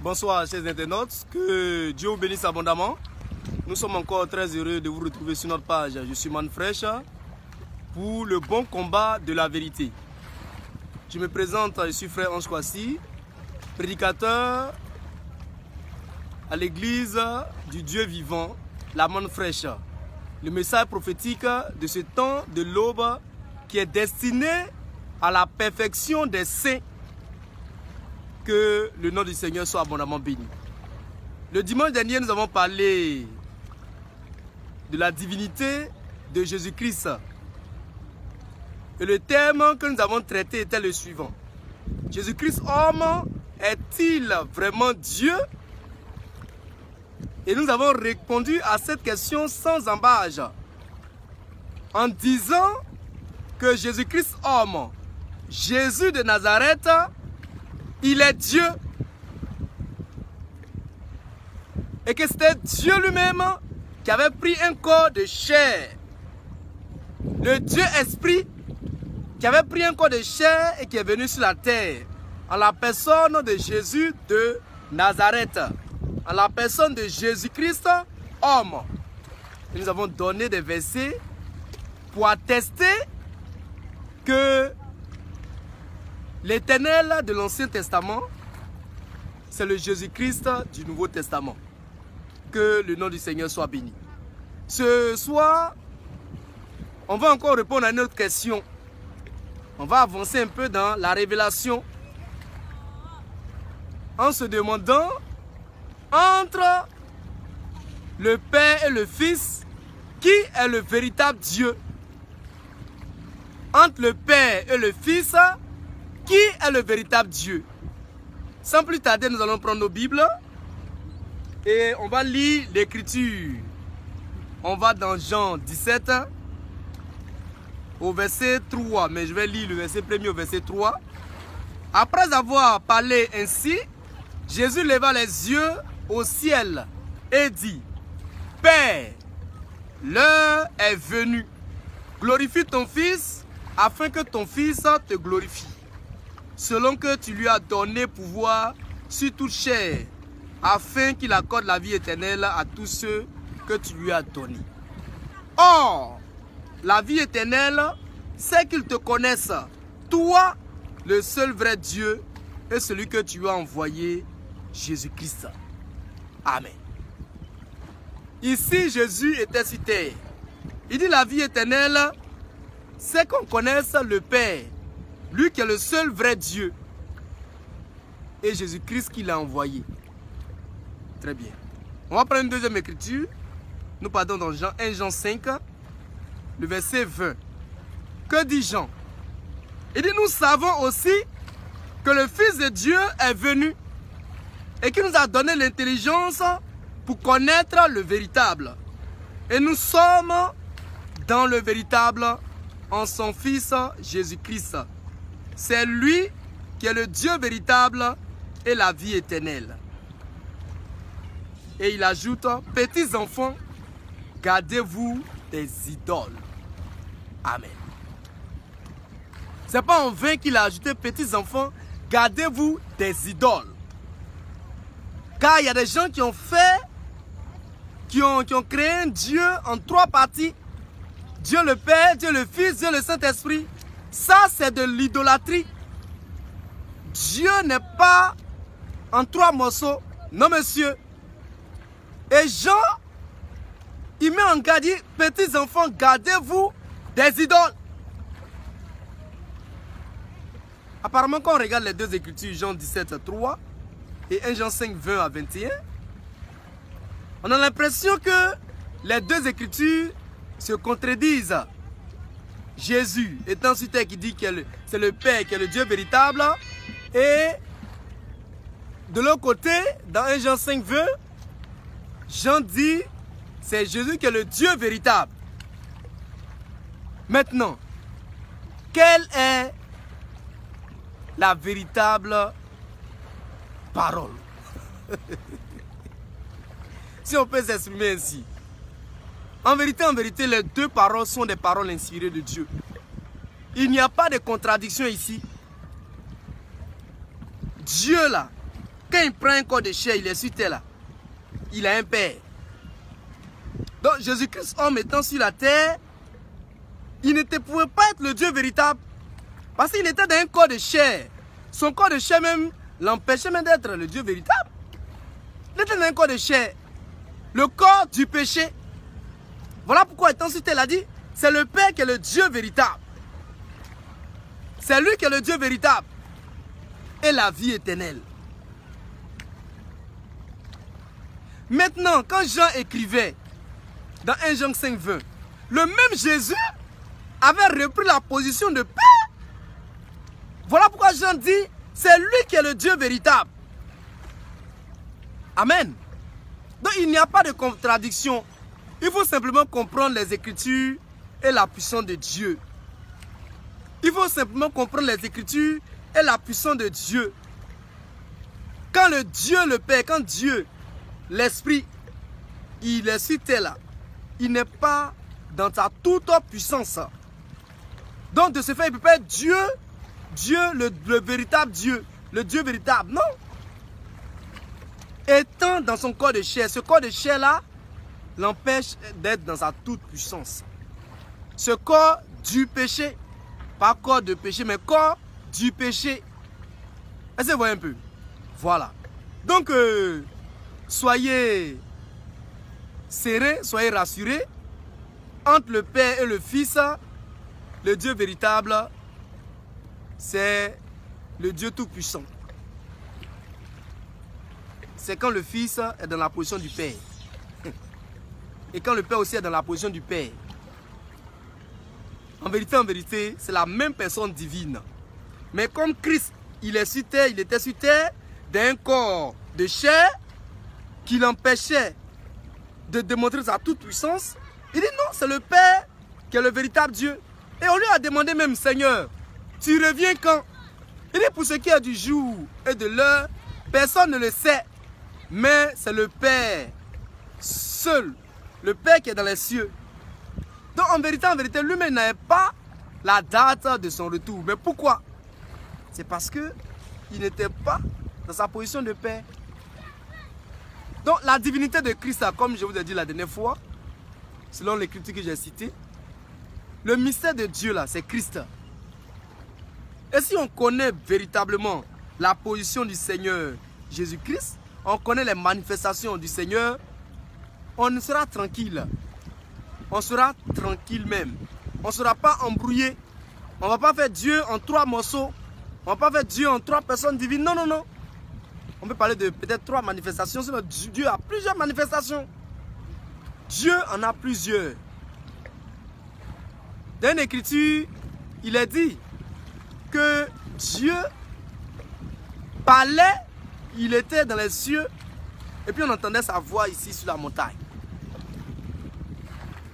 Bonsoir chers internautes, que Dieu vous bénisse abondamment. Nous sommes encore très heureux de vous retrouver sur notre page Je suis Manfresh pour le bon combat de la vérité. Je me présente, je suis frère Ange Kwasi, prédicateur à l'église du Dieu vivant, la Manfresh. Le message prophétique de ce temps de l'aube qui est destiné à la perfection des saints. Que le nom du Seigneur soit abondamment béni. Le dimanche dernier, nous avons parlé de la divinité de Jésus-Christ. Et le thème que nous avons traité était le suivant. Jésus-Christ homme est-il vraiment Dieu? Et nous avons répondu à cette question sans embâche en disant que Jésus-Christ homme, Jésus de Nazareth, il est Dieu. Et que c'était Dieu lui-même qui avait pris un corps de chair. Le Dieu Esprit qui avait pris un corps de chair et qui est venu sur la terre. En la personne de Jésus de Nazareth. En la personne de Jésus-Christ, homme. Et nous avons donné des versets pour attester que l'Éternel de l'Ancien Testament, c'est le Jésus-Christ du Nouveau Testament. Que le nom du Seigneur soit béni. Ce soir, on va encore répondre à une autre question. On va avancer un peu dans la révélation en se demandant entre le Père et le Fils, qui est le véritable Dieu? Entre le Père et le Fils, qui est le véritable Dieu? Sans plus tarder, nous allons prendre nos Bibles et on va lire l'Écriture. On va dans Jean 17 au verset 3, mais je vais lire le verset 1er au verset 3. Après avoir parlé ainsi, Jésus leva les yeux au ciel et dit: Père, l'heure est venue. Glorifie ton Fils afin que ton Fils te glorifie, selon que tu lui as donné pouvoir sur toute chair, afin qu'il accorde la vie éternelle à tous ceux que tu lui as donnés. Or, la vie éternelle, c'est qu'ils te connaissent, toi, le seul vrai Dieu, et celui que tu as envoyé, Jésus-Christ. Amen. Ici, Jésus était sur terre. Il dit la vie éternelle, c'est qu'on connaisse le Père, lui qui est le seul vrai Dieu, et Jésus-Christ qui l'a envoyé. Très bien. On va prendre une deuxième écriture. Nous partons dans Jean 1 Jean 5, le verset 20. Que dit Jean? Il dit: nous savons aussi que le Fils de Dieu est venu et qu'il nous a donné l'intelligence pour connaître le véritable. Et nous sommes dans le véritable en son Fils Jésus-Christ. C'est lui qui est le Dieu véritable et la vie éternelle. Et il ajoute: petits enfants, gardez-vous des idoles. Amen. C'est pas en vain qu'il a ajouté: petits enfants, gardez-vous des idoles. Car il y a des gens qui ont fait, qui ont créé un Dieu en trois parties. Dieu le Père, Dieu le Fils, Dieu le Saint-Esprit. Ça, c'est de l'idolâtrie. Dieu n'est pas en trois morceaux. Non, monsieur. Et Jean, il met en garde, dit: petits enfants, gardez-vous des idoles. Apparemment, quand on regarde les deux écritures, Jean 17, 3 et 1 Jean 5, 20 à 21, on a l'impression que les deux écritures se contredisent. Jésus étant sur terre qui dit que c'est le Père qui est le Dieu véritable, et de l'autre côté, dans 1 Jean 5, 20, Jean dit c'est Jésus qui est le Dieu véritable. Maintenant, quelle est la véritable parole? Si on peut s'exprimer ainsi. En vérité, les deux paroles sont des paroles inspirées de Dieu. Il n'y a pas de contradiction ici. Dieu là, quand il prend un corps de chair, il est sur terre là. Il a un père. Donc Jésus-Christ, homme étant sur la terre, il ne pouvait pas être le Dieu véritable. Parce qu'il était dans un corps de chair. Son corps de chair même l'empêchait même d'être le Dieu véritable. Il était dans un corps de chair. Le corps du péché. Voilà pourquoi étant sur terre, il a dit, c'est le Père qui est le Dieu véritable. C'est lui qui est le Dieu véritable. Et la vie éternelle. Maintenant, quand Jean écrivait dans 1 Jean 5, 20, le même Jésus avait repris la position de Père. Voilà pourquoi Jean dit, c'est lui qui est le Dieu véritable. Amen. Donc il n'y a pas de contradiction. Il faut simplement comprendre les Écritures et la puissance de Dieu. Il faut simplement comprendre les Écritures et la puissance de Dieu. Quand le Dieu, le Père, quand Dieu, l'Esprit, il est sur terre là, il n'est pas dans sa toute puissance. Donc de ce fait, il ne peut pas être Dieu, le véritable Dieu, le Dieu véritable. Non. Étant dans son corps de chair, ce corps de chair là l'empêche d'être dans sa toute puissance. Ce corps du péché, pas corps de péché, mais corps du péché. Est-ce que vous voyez un peu? Voilà. Donc, soyez sereins, soyez rassurés. Entre le Père et le Fils, le Dieu véritable, c'est le Dieu tout-puissant. C'est quand le Fils est dans la position du Père. Et quand le Père aussi est dans la position du Père. En vérité, c'est la même personne divine. Mais comme Christ, il est sur terre, il était sur terre, d'un corps de chair qui l'empêchait de démontrer sa toute-puissance, il dit non, c'est le Père qui est le véritable Dieu. Et on lui a demandé même, Seigneur, tu reviens quand? Il dit, pour ce qui est du jour et de l'heure, personne ne le sait. Mais c'est le Père seul, le Père qui est dans les cieux. Donc en vérité, lui-même n'avait pas la date de son retour. Mais pourquoi? C'est parce que il n'était pas dans sa position de Père. Donc la divinité de Christ, comme je vous ai dit la dernière fois, selon l'écriture que j'ai citée, le mystère de Dieu là, c'est Christ. Et si on connaît véritablement la position du Seigneur Jésus-Christ, on connaît les manifestations du Seigneur, on sera tranquille. On sera tranquille même. On ne sera pas embrouillé. On ne va pas faire Dieu en 3 morceaux. On ne va pas faire Dieu en 3 personnes divines. Non, non, non. On peut parler de peut-être 3 manifestations. Sinon Dieu a plusieurs manifestations. Dieu en a plusieurs. Dans l'écriture, il est dit que Dieu parlait, il était dans les cieux, et puis on entendait sa voix ici sur la montagne.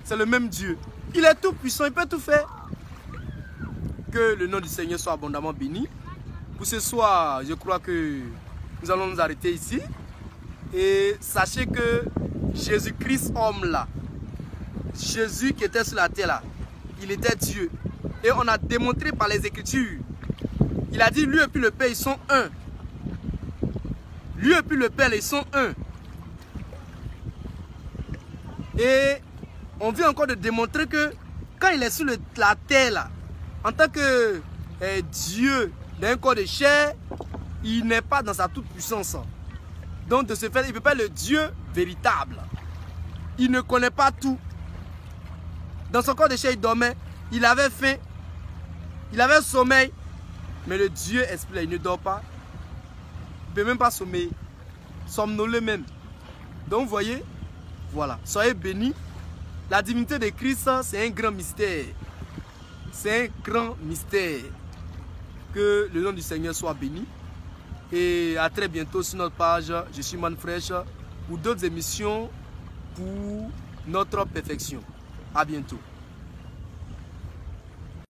C'est le même Dieu. Il est tout puissant, il peut tout faire. Que le nom du Seigneur soit abondamment béni. Pour ce soir, je crois que nous allons nous arrêter ici. Et sachez que Jésus-Christ, homme là, Jésus qui était sur la terre là, il était Dieu. Et on a démontré par les Écritures. Il a dit, lui et puis le Père, ils sont un. Lui et puis le Père, ils sont un. Et on vient encore de démontrer que quand il est sur la terre là, en tant que Dieu d'un corps de chair, il n'est pas dans sa toute puissance. Donc de ce fait, il ne peut pas être le Dieu véritable. Il ne connaît pas tout. Dans son corps de chair, il dormait. Il avait faim. Il avait sommeil. Mais le Dieu esprit, il ne dort pas. Il ne peut même pas sommeiller. Somnoler même. Donc vous voyez, voilà. Soyez bénis. La divinité de Christ, c'est un grand mystère. C'est un grand mystère. Que le nom du Seigneur soit béni. Et à très bientôt sur notre page. Je suis Manfresh pour d'autres émissions pour notre perfection. À bientôt.